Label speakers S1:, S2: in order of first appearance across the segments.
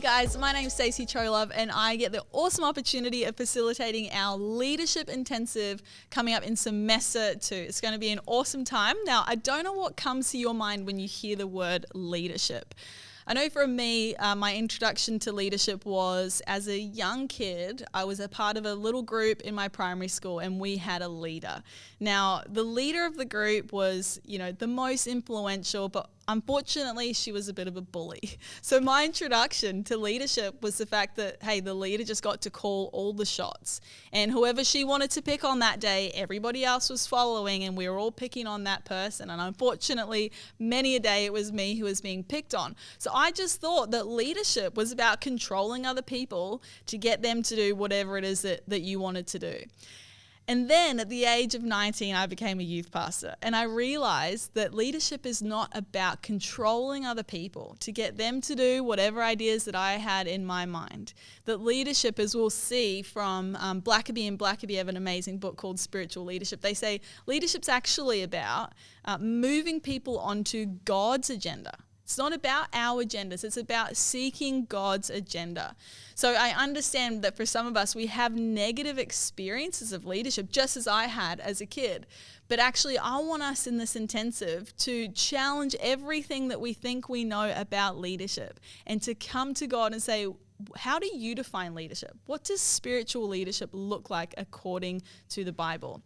S1: Hey guys, my name's Stacey Trolove and I get the awesome opportunity of facilitating our leadership intensive coming up in semester 2. It's going to be an awesome time. Now, I don't know what comes to your mind when you hear the word leadership. I know for me, my introduction to leadership was as a young kid. I was a part of a little group in my primary school and we had a leader. Now, the leader of the group was, the most influential, but unfortunately, she was a bit of a bully. So my introduction to leadership was the fact that, hey, the leader just got to call all the shots. And whoever she wanted to pick on that day, everybody else was following and we were all picking on that person. And unfortunately, many a day it was me who was being picked on. So I just thought that leadership was about controlling other people to get them to do whatever it is that you wanted to do. And then at the age of 19, I became a youth pastor and I realized that leadership is not about controlling other people to get them to do whatever ideas that I had in my mind. That leadership, as we'll see from Blackaby, and Blackaby have an amazing book called Spiritual Leadership. They say leadership's actually about moving people onto God's agenda. It's not about our agendas. It's about seeking God's agenda. So I understand that for some of us, we have negative experiences of leadership, just as I had as a kid. But actually, I want us in this intensive to challenge everything that we think we know about leadership and to come to God and say, how do you define leadership? What does spiritual leadership look like according to the Bible?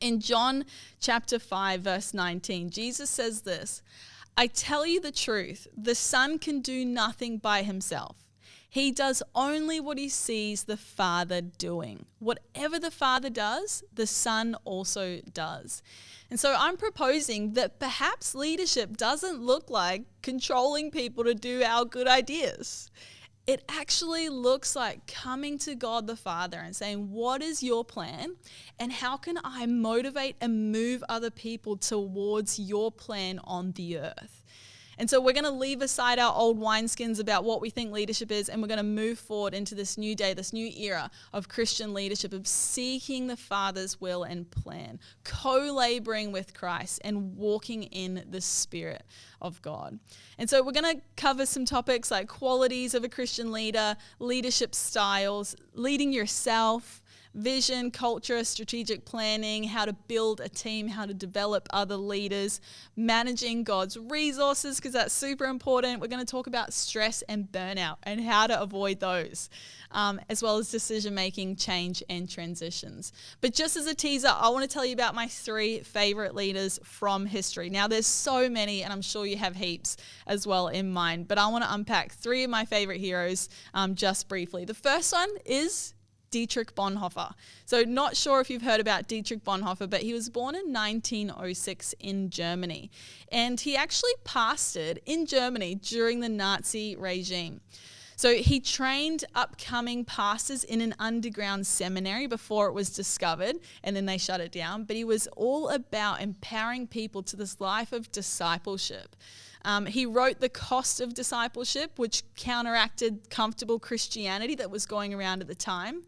S1: In John chapter 5, verse 19, Jesus says this, I tell you the truth, the Son can do nothing by himself. He does only what he sees the Father doing. Whatever the Father does, the Son also does. And so I'm proposing that perhaps leadership doesn't look like controlling people to do our good ideas. It actually looks like coming to God the Father and saying, what is your plan? And how can I motivate and move other people towards your plan on the earth? And so we're going to leave aside our old wineskins about what we think leadership is, and we're going to move forward into this new day, this new era of Christian leadership, of seeking the Father's will and plan, co-laboring with Christ and walking in the Spirit of God. And so we're going to cover some topics like qualities of a Christian leader, leadership styles, leading yourself, vision, culture, strategic planning, how to build a team, how to develop other leaders, managing God's resources, because that's super important. We're going to talk about stress and burnout and how to avoid those, as well as decision-making, change, and transitions. But just as a teaser, I want to tell you about my 3 favorite leaders from history. Now, there's so many, and I'm sure you have heaps as well in mind, but I want to unpack 3 of my favorite heroes just briefly. The first one is Dietrich Bonhoeffer. So not sure if you've heard about Dietrich Bonhoeffer, but he was born in 1906 in Germany. And he actually pastored in Germany during the Nazi regime. So he trained upcoming pastors in an underground seminary before it was discovered, and then they shut it down. But he was all about empowering people to this life of discipleship. He wrote The Cost of Discipleship, which counteracted comfortable Christianity that was going around at the time.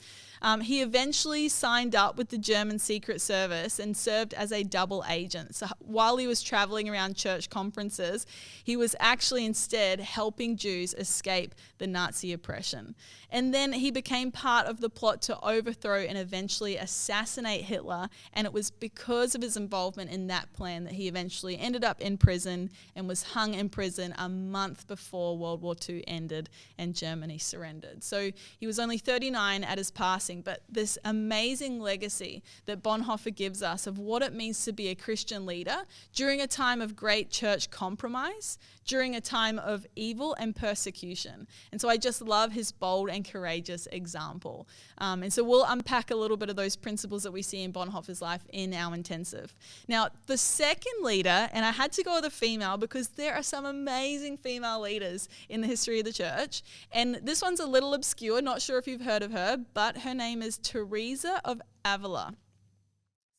S1: He eventually signed up with the German Secret Service and served as a double agent. So while he was traveling around church conferences, he was actually instead helping Jews escape the Nazi oppression. And then he became part of the plot to overthrow and eventually assassinate Hitler. And it was because of his involvement in that plan that he eventually ended up in prison and was hung in prison a month before World War II ended and Germany surrendered. So he was only 39 at his passing, but this amazing legacy that Bonhoeffer gives us of what it means to be a Christian leader during a time of great church compromise, during a time of evil and persecution. And so I just love his bold and courageous example. And so we'll unpack a little bit of those principles that we see in Bonhoeffer's life in our intensive. Now, the second leader, and I had to go with a female because there are some amazing female leaders in the history of the church. And this one's a little obscure, not sure if you've heard of her, but her name is Teresa of Avila.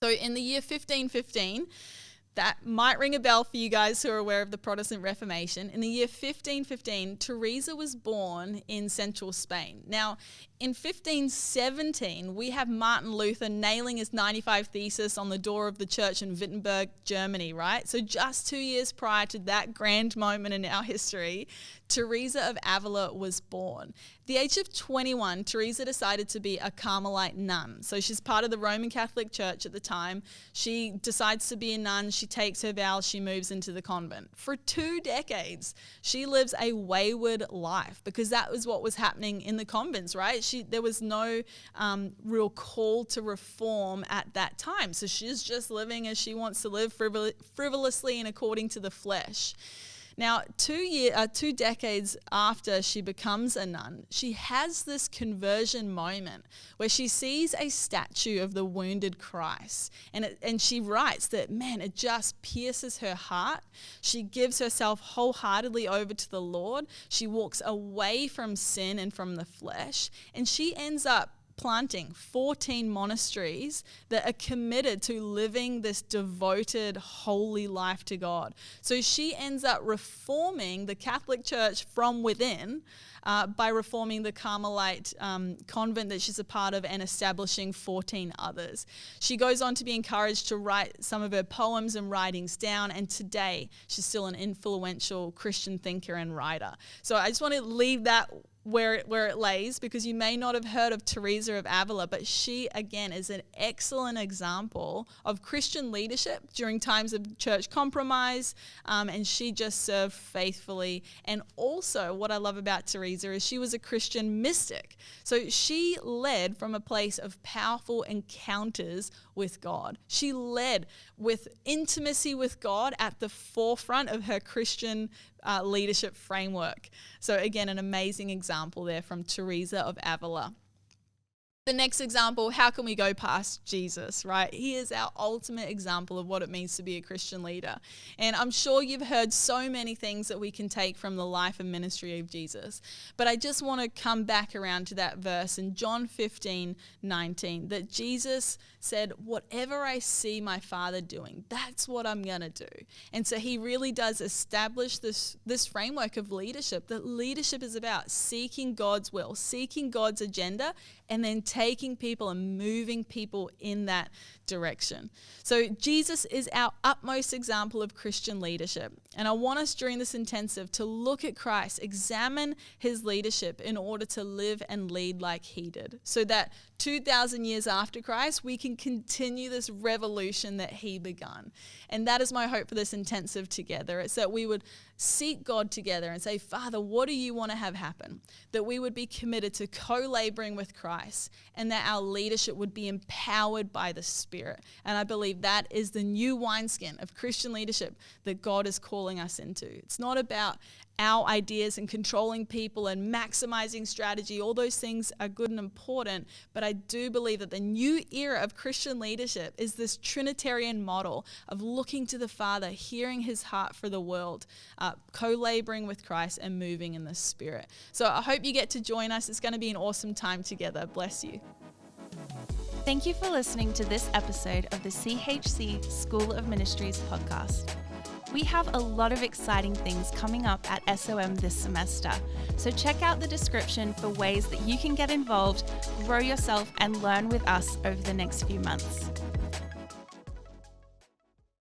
S1: So in the year 1515, that might ring a bell for you guys who are aware of the Protestant Reformation. In the year 1515, Teresa was born in central Spain. Now, in 1517, we have Martin Luther nailing his 95 Thesis on the door of the church in Wittenberg, Germany, right? So just 2 years prior to that grand moment in our history, Teresa of Avila was born. At the age of 21, Teresa decided to be a Carmelite nun. So she's part of the Roman Catholic Church at the time. She decides to be a nun. She takes her vows. She moves into the convent. For 2 decades, she lives a wayward life because that was what was happening in the convents, right? There was no real call to reform at that time. So she's just living as she wants to live, frivolously and according to the flesh. Now, 2 decades after she becomes a nun, she has this conversion moment where she sees a statue of the wounded Christ. And she writes that, man, it just pierces her heart. She gives herself wholeheartedly over to the Lord. She walks away from sin and from the flesh. And she ends up planting 14 monasteries that are committed to living this devoted, holy life to God. So she ends up reforming the Catholic Church from within by reforming the Carmelite convent that she's a part of and establishing 14 others. She goes on to be encouraged to write some of her poems and writings down, and today she's still an influential Christian thinker and writer. So I just want to leave that where it lays, because you may not have heard of Teresa of Avila, but she, again, is an excellent example of Christian leadership during times of church compromise, and she just served faithfully. And also, what I love about Teresa is she was a Christian mystic. So she led from a place of powerful encounters with God. She led with intimacy with God at the forefront of her Christian leadership framework. So again, an amazing example there from Teresa of Avila. The next example, how can we go past Jesus, right? He is our ultimate example of what it means to be a Christian leader. And I'm sure you've heard so many things that we can take from the life and ministry of Jesus. But I just want to come back around to that verse in John 15:19, that Jesus said, whatever I see my Father doing, that's what I'm going to do. And so he really does establish this framework of leadership, that leadership is about seeking God's will, seeking God's agenda, and then taking people and moving people in that direction. So Jesus is our utmost example of Christian leadership. And I want us during this intensive to look at Christ, examine his leadership in order to live and lead like he did, so that 2,000 years after Christ, we can continue this revolution that he begun. And that is my hope for this intensive together. It's that we would seek God together and say, Father, what do you want to have happen? That we would be committed to co-laboring with Christ, and that our leadership would be empowered by the Spirit. And I believe that is the new wineskin of Christian leadership that God is calling us into. It's not about our ideas and controlling people and maximizing strategy. All those things are good and important, but I do believe that the new era of Christian leadership is this Trinitarian model of looking to the Father, hearing his heart for the world, co-laboring with Christ and moving in the Spirit. So I hope you get to join us. It's going to be an awesome time together. Bless you.
S2: Thank you for listening to this episode of the CHC School of Ministries podcast. We have a lot of exciting things coming up at SOM this semester, so check out the description for ways that you can get involved, grow yourself, and learn with us over the next few months.